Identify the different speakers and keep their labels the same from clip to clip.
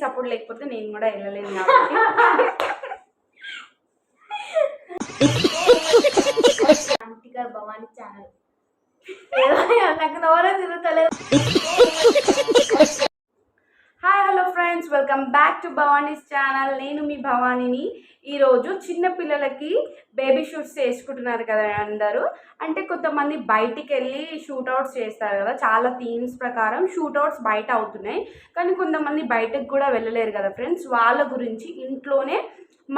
Speaker 1: Support లేకపోతే నేను కూడా వెళ్ళలేను కాబట్టి
Speaker 2: భవానీ ఛానల్ నాకు నోరే తిరుగుతలేదు.
Speaker 1: Hi hello friends, welcome back to Bhavani's channel. నేను మీ భవానీని. ఈరోజు చిన్న పిల్లలకి బేబీ షూట్స్ చేసుకుంటున్నారు కదా అందరూ. అంటే కొంతమంది బయటికి వెళ్ళి షూట్అవుట్స్ చేస్తారు కదా, చాలా థీమ్స్ ప్రకారం షూట్అవుట్స్ బయట అవుతున్నాయి. కానీ కొంతమంది బయటకు కూడా వెళ్ళలేరు కదా ఫ్రెండ్స్. వాళ్ళ గురించి ఇంట్లోనే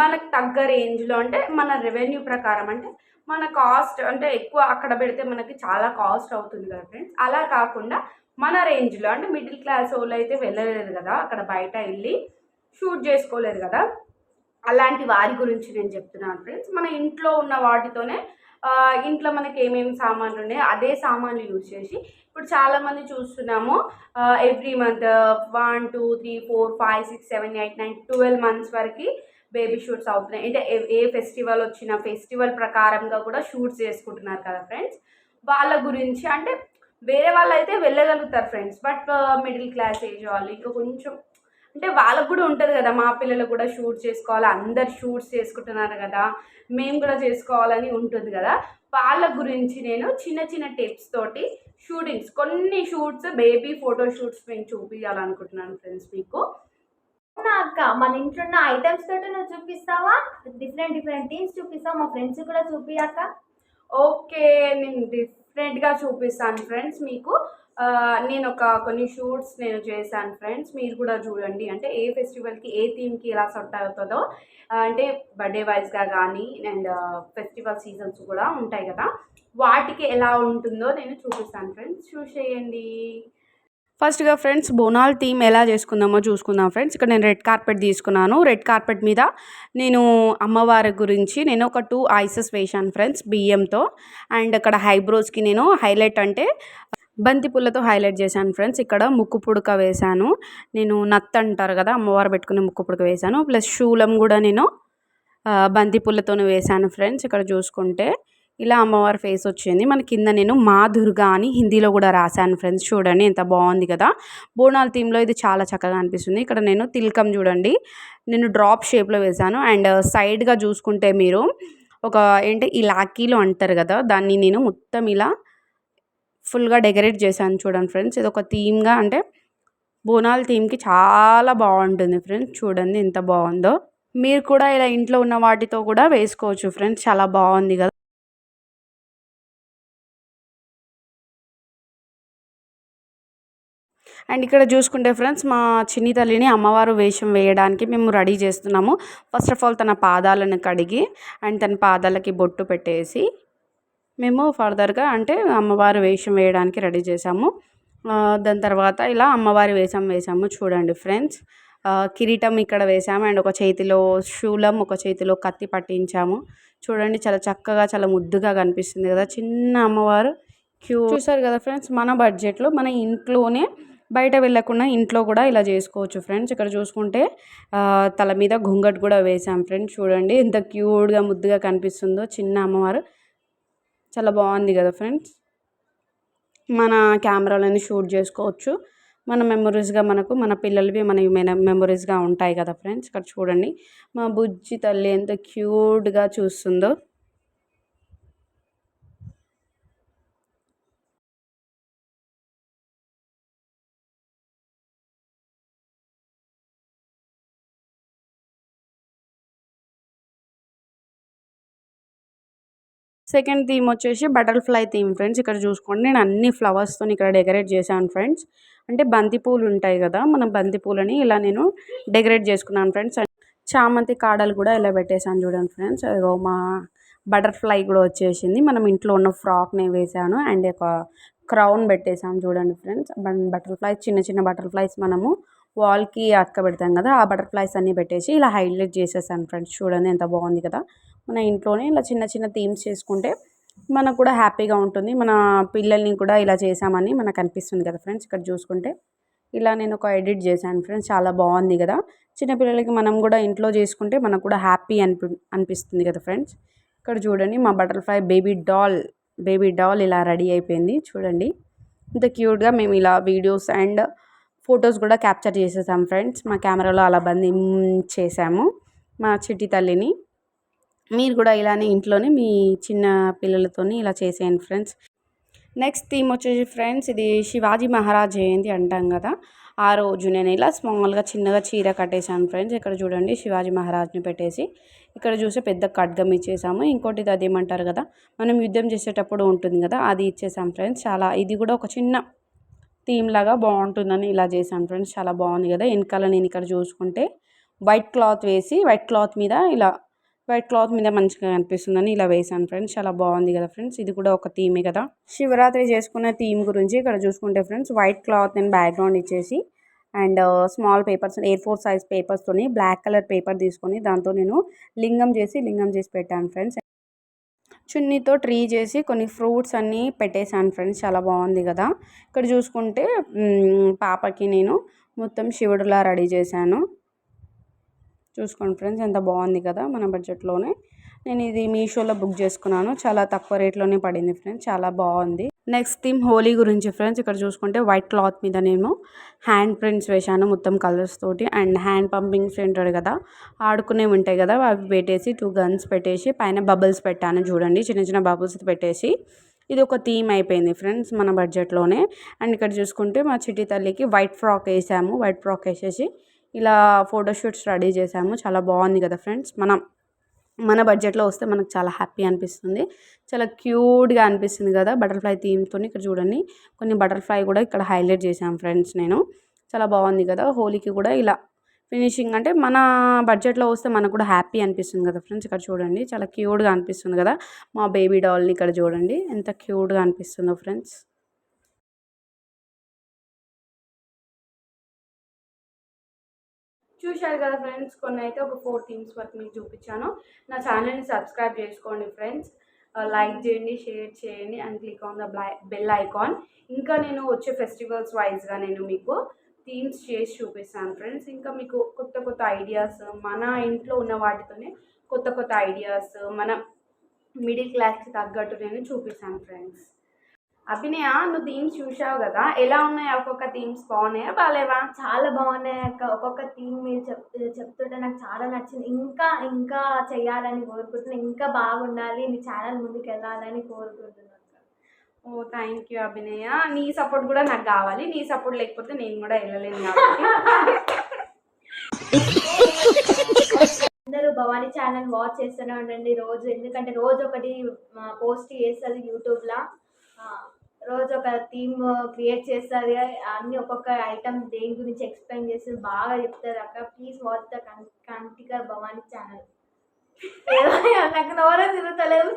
Speaker 1: మనకు తగ్గ రేంజ్లో, అంటే మన రెవెన్యూ ప్రకారం, అంటే మన కాస్ట్ అంటే ఎక్కువ అక్కడ పెడితే మనకి చాలా కాస్ట్ అవుతుంది కదా ఫ్రెండ్స్. అలా కాకుండా మన రేంజ్లో, అంటే మిడిల్ క్లాస్ వాళ్ళు అయితే వెళ్ళలేదు కదా, అక్కడ బయట వెళ్ళి షూట్ చేసుకోలేదు కదా, అలాంటి వారి గురించి నేను చెప్తున్నాను ఫ్రెండ్స్. మన ఇంట్లో ఉన్న వాటితోనే ఇంట్లో మనకి ఏమేమి సామాన్లు ఉన్నాయో అదే సామాన్లు యూజ్ చేసి, ఇప్పుడు చాలామంది చూస్తున్నాము ఎవ్రీ మంత్ 1 2 3 4 5 6 7 8 9 12 మంత్స్ వరకు బేబీ షూట్స్ అవుతున్నాయి. అంటే ఏ ఫెస్టివల్ వచ్చినా ఫెస్టివల్ ప్రకారంగా కూడా షూట్స్ చేసుకుంటున్నారు కదా ఫ్రెండ్స్. వాళ్ళ గురించి, అంటే వేరే వాళ్ళు అయితే వెళ్ళగలుగుతారు friends, but middle class age వాళ్ళు ఇంకా కొంచెం, అంటే వాళ్ళకు కూడా ఉంటుంది కదా, మా పిల్లలు కూడా షూట్ చేసుకోవాలి, అందరు షూట్స్ చేసుకుంటున్నారు కదా, మేము కూడా చేసుకోవాలని ఉంటుంది కదా. వాళ్ళ గురించి నేను చిన్న చిన్న టిప్స్ తోటి షూటింగ్స్, కొన్ని షూట్స్ బేబీ ఫోటో షూట్స్ నేను చూపించాలనుకుంటున్నాను ఫ్రెండ్స్ మీకు.
Speaker 2: అక్క మన ఇంట్లో ఉన్న ఐటమ్స్ తోటి నువ్వు చూపిస్తావా? డిఫరెంట్ థీమ్స్ చూపిస్తావా? మా ఫ్రెండ్స్ కూడా చూపియాక.
Speaker 1: ఓకే, నేను డిఫరెంట్గా చూపిస్తాను ఫ్రెండ్స్ మీకు. నేను కొన్ని షూట్స్ నేను చేశాను ఫ్రెండ్స్, మీరు కూడా చూడండి. అంటే ఏ ఫెస్టివల్కి ఏ థీమ్కి ఎలా సెట్ అవుతుందో, అంటే బర్త్డే వైజ్గా కానీ అండ్ ఫెస్టివల్ సీజన్స్ కూడా ఉంటాయి కదా, వాటికి ఎలా ఉంటుందో నేను చూపిస్తాను ఫ్రెండ్స్, చూసేయండి. ఫస్ట్గా ఫ్రెండ్స్, బోనాల్ థీమ్ ఎలా చేసుకుందామో చూసుకుందాం ఫ్రెండ్స్. ఇక్కడ నేను రెడ్ కార్పెట్ తీసుకున్నాను. రెడ్ కార్పెట్ మీద నేను అమ్మవారి గురించి నేను ఒక 2 ఐసెస్ వేశాను ఫ్రెండ్స్ బియ్యంతో. అండ్ అక్కడ హైబ్రోస్కి నేను హైలైట్ అంటే బంతి పూలతో హైలైట్ చేశాను ఫ్రెండ్స్. ఇక్కడ ముక్కు పుడక వేశాను, నేను నత్త అంటారు కదా, అమ్మవారు పెట్టుకునే ముక్కు పుడక వేశాను. ప్లస్ శూలం కూడా నేను బంతి పూలతోనే వేశాను ఫ్రెండ్స్. ఇక్కడ చూసుకుంటే ఇలా అమ్మవారి ఫేస్ వచ్చింది. మన కింద నేను మా దుర్గా అని హిందీలో కూడా రాశాను ఫ్రెండ్స్. చూడండి ఎంత బాగుంది కదా. బోనాల్ థీమ్లో ఇది చాలా చక్కగా అనిపిస్తుంది. ఇక్కడ నేను తిలకం చూడండి, నేను డ్రాప్ షేప్లో వేశాను. అండ్ సైడ్గా చూసుకుంటే మీరు ఒక ఈ లాకీలో అంటారు కదా, దాన్ని నేను మొత్తం ఇలా ఫుల్గా డెకరేట్ చేశాను చూడండి ఫ్రెండ్స్. ఇది ఒక థీమ్గా, అంటే బోనాల్ థీమ్కి చాలా బాగుంటుంది ఫ్రెండ్స్. చూడండి ఎంత బాగుందో. మీరు కూడా ఇలా ఇంట్లో ఉన్న వాటితో కూడా వేసుకోవచ్చు ఫ్రెండ్స్, చాలా బాగుంది కదా. అండ్ ఇక్కడ చూసుకుంటే ఫ్రెండ్స్, మా చిన్ని తల్లిని అమ్మవారు వేషం వేయడానికి మేము రెడీ చేస్తున్నాము. ఫస్ట్ ఆఫ్ ఆల్ తన పాదాలను కడిగి అండ్ తన పాదాలకి బొట్టు పెట్టేసి మేము ఫర్దర్గా అంటే అమ్మవారి వేషం వేయడానికి రెడీ చేసాము. దాని తర్వాత ఇలా అమ్మవారి వేషం వేసాము చూడండి ఫ్రెండ్స్. కిరీటం ఇక్కడ వేసాము అండ్ ఒక చేతిలో శూలం, ఒక చేతిలో కత్తి పట్టించాము. చూడండి చాలా చక్కగా, చాలా ముద్దుగా కనిపిస్తుంది కదా చిన్న అమ్మవారు. చూసారు కదా ఫ్రెండ్స్, మన బడ్జెట్లో మన ఇంట్లోనే, బయట వెళ్ళకుండా ఇంట్లో కూడా ఇలా చేసుకోవచ్చు ఫ్రెండ్స్. ఇక్కడ చూసుకుంటే తల మీద घूंघट కూడా వేసాం ఫ్రెండ్స్. చూడండి ఎంత క్యూట్గా ముద్దుగా కనిపిస్తుందో చిన్న అమ్మవారు, చాలా బాగుంది కదా ఫ్రెండ్స్. మన కెమెరాలని షూట్ చేసుకోవచ్చు, మన మెమొరీస్గా మనకు మన పిల్లలవి మన మెమొరీస్గా ఉంటాయి కదా ఫ్రెండ్స్. ఇక్కడ చూడండి మా బుజ్జి తల్లి ఎంత క్యూట్గా చూస్తుందో. సెకండ్ థీమ్ వచ్చేసి బటర్ఫ్లై థీమ్ ఫ్రెండ్స్. ఇక్కడ చూసుకోండి నేను అన్ని ఫ్లవర్స్తో ఇక్కడ డెకరేట్ చేశాను ఫ్రెండ్స్. అంటే బంతి పూలు ఉంటాయి కదా, మన బంతి పూలని ఇలా నేను డెకరేట్ చేసుకున్నాను ఫ్రెండ్స్. చామంతి కాడలు కూడా ఇలా పెట్టేశాను చూడండి ఫ్రెండ్స్. అదిగో మా బటర్ఫ్లై కూడా వచ్చేసింది. మనం ఇంట్లో ఉన్న ఫ్రాక్ని వేసాను అండ్ ఒక క్రౌన్ పెట్టేసాను చూడండి ఫ్రెండ్స్. బటర్ఫ్లైస్, చిన్న చిన్న బటర్ఫ్లైస్ మనము వాల్కి అతకబెడతాం కదా, ఆ బటర్ఫ్లైస్ అన్నీ పెట్టేసి ఇలా హైలైట్ చేసేసాను ఫ్రెండ్స్. చూడండి ఎంత బాగుంది కదా. మన ఇంట్లోనే ఇలా చిన్న చిన్న థీమ్స్ చేసుకుంటే మనకు కూడా హ్యాపీగా ఉంటుంది. మన పిల్లల్ని కూడా ఇలా చేసామని మనకు అనిపిస్తుంది కదా ఫ్రెండ్స్. ఇక్కడ చూసుకుంటే ఇలా నేను ఒక ఎడిట్ చేశాను ఫ్రెండ్స్, చాలా బాగుంది కదా. చిన్నపిల్లలకి మనం కూడా ఇంట్లో చేసుకుంటే మనకు కూడా హ్యాపీ అనిపిస్తుంది కదా ఫ్రెండ్స్. ఇక్కడ చూడండి మా బటర్ఫ్లై బేబీ డాల్ ఇలా రెడీ అయిపోయింది చూడండి. ఇంత క్యూట్గా మేము ఇలా వీడియోస్ అండ్ ఫొటోస్ కూడా క్యాప్చర్ చేసేసాం ఫ్రెండ్స్. మా కెమెరాలో అలా చేసాము మా చిట్టి తల్లిని. మీరు కూడా ఇలానే ఇంట్లోనే మీ చిన్న పిల్లలతోని ఇలా చేసేయండి ఫ్రెండ్స్. నెక్స్ట్ థీమ్ వచ్చేసి ఫ్రెండ్స్, ఇది శివాజీ మహారాజ్ జయంతి అంటాం కదా, ఆ రోజు నేను ఇలా స్మాల్గా చిన్నగా చీర కట్టేశాను ఫ్రెండ్స్. ఇక్కడ చూడండి శివాజీ మహారాజ్ని పెట్టేసి, ఇక్కడ చూస్తే పెద్ద ఖడ్గం ఇచ్చేసాము. ఇంకోటి అది ఏమంటారు కదా, మనం యుద్ధం చేసేటప్పుడు ఉంటుంది కదా, అది ఇచ్చేసాం ఫ్రెండ్స్. చాలా ఇది కూడా ఒక చిన్న థీమ్ లాగా బాగుంటుందని ఇలా చేశాను ఫ్రెండ్స్. చాలా బాగుంది కదా. వెనకాల నేను ఇక్కడ చూసుకుంటే వైట్ క్లాత్ వేసి, వైట్ క్లాత్ మీద మంచిగా కనిపిస్తుందని ఇలా వేసాను ఫ్రెండ్స్. చాలా బాగుంది కదా ఫ్రెండ్స్. ఇది కూడా ఒక థీమే కదా. శివరాత్రి చేసుకునే థీమ్ గురించి ఇక్కడ చూసుకుంటే ఫ్రెండ్స్, వైట్ క్లాత్ నేను బ్యాక్గ్రౌండ్ ఇచ్చేసి and small papers A4 size పేపర్స్తోని బ్లాక్ కలర్ పేపర్ తీసుకొని దాంతో నేను లింగం చేసి పెట్టాను ఫ్రెండ్స్. చున్నీతో ట్రీ చేసి కొన్ని ఫ్రూట్స్ అన్నీ పెట్టేశాను ఫ్రెండ్స్. చాలా బాగుంది కదా. ఇక్కడ చూసుకుంటే పాపకి నేను మొత్తం శివుడులా రెడీ చేశాను. చూసుకోండి ఫ్రెండ్స్, ఎంత బాగుంది కదా. మన బడ్జెట్లోనే నేను ఇది మీషోలో బుక్ చేసుకున్నాను. చాలా తక్కువ రేట్లోనే పడింది ఫ్రెండ్స్. చాలా బాగుంది. నెక్స్ట్ థీమ్ హోలీ గురించి ఫ్రెండ్స్. ఇక్కడ చూసుకుంటే వైట్ క్లాత్ మీద నేను హ్యాండ్ ప్రింట్స్ వేశాను మొత్తం కలర్స్ తోటి. అండ్ హ్యాండ్ పంపింగ్స్ ఉంటాడు కదా, ఆడుకునేవి ఉంటాయి కదా, అవి పెట్టేసి 2 గన్స్ పెట్టేసి పైన బబుల్స్ పెట్టాను చూడండి, చిన్న చిన్న బబుల్స్ పెట్టేసి. ఇది ఒక థీమ్ అయిపోయింది ఫ్రెండ్స్ మన బడ్జెట్లోనే. అండ్ ఇక్కడ చూసుకుంటే మా చిట్టి తల్లికి వైట్ ఫ్రాక్ వేసాము. వైట్ ఫ్రాక్ వేసేసి ఇలా ఫోటోషూట్స్ రెడీ చేసాము. చాలా బాగుంది కదా ఫ్రెండ్స్. మన బడ్జెట్లో వస్తే మనకు చాలా హ్యాపీ అనిపిస్తుంది, చాలా క్యూట్గా అనిపిస్తుంది కదా బటర్ఫ్లై థీమ్తో. ఇక్కడ చూడండి కొన్ని బటర్ఫ్లై కూడా ఇక్కడ హైలైట్ చేశాను ఫ్రెండ్స్ నేను. చాలా బాగుంది కదా. హోలీకి కూడా ఇలా ఫినిషింగ్ అంటే మన బడ్జెట్లో వస్తే మనకు కూడా హ్యాపీ అనిపిస్తుంది కదా ఫ్రెండ్స్. ఇక్కడ చూడండి చాలా క్యూట్గా అనిపిస్తుంది కదా. మా బేబీ డాల్ని ఇక్కడ చూడండి ఎంత క్యూట్గా అనిపిస్తుందో ఫ్రెండ్స్. చూశారు కదా ఫ్రెండ్స్, కొన్ని అయితే ఒక 4 థీమ్స్ వరకు మీకు చూపించాను. నా ఛానల్ని సబ్స్క్రైబ్ చేసుకోండి ఫ్రెండ్స్. లైక్ చేయండి, షేర్ చేయండి and click on the bell icon. ఇంకా నేను వచ్చే ఫెస్టివల్స్ వైజ్గా నేను మీకు థీమ్స్ చేసి చూపిస్తాను ఫ్రెండ్స్. ఇంకా మీకు కొత్త ఐడియాస్, మన ఇంట్లో ఉన్న వాటితోనే కొత్త ఐడియాస్ మన మిడిల్ క్లాస్కి తగ్గట్టు నేను చూపిస్తాను ఫ్రెండ్స్. అభినయ, నువ్వు థీమ్స్ చూసావు కదా, ఎలా ఉన్నాయి? ఒక్కొక్క థీమ్స్ బాగున్నాయా బాగాలేవా?
Speaker 2: చాలా బాగున్నాయి అక్క. ఒక్కొక్క థీమ్ మీరు చెప్తుంటే నాకు చాలా నచ్చింది. ఇంకా చేయాలని కోరుకుంటున్నాను. ఇంకా బాగుండాలి, నీ ఛానల్ ముందుకు వెళ్ళాలని కోరుకుంటున్నాను.
Speaker 1: ఓ థ్యాంక్ యూ అభినయ. నీ సపోర్ట్ కూడా నాకు కావాలి. నీ సపోర్ట్ లేకపోతే నేను కూడా వెళ్ళలేను కాబట్టి
Speaker 2: అందరూ భవానీ ఛానల్ వాచ్ చేస్తూనే ఉండండి రోజు. ఎందుకంటే రోజు ఒకటి పోస్ట్ చేస్తుంది యూట్యూబ్లో. రోజు ఒక థీమ్ క్రియేట్ చేస్తుంది. అన్ని ఒక్కొక్క ఐటమ్ దేని గురించి ఎక్స్ప్లెయిన్ చేస్తుంది, బాగా చెప్తుంది అక్క. ప్లీజ్ వాచ్ ద కంటికర్ భవానీ ఛానల్. నాకు నోరే తిరుగుతలేదు.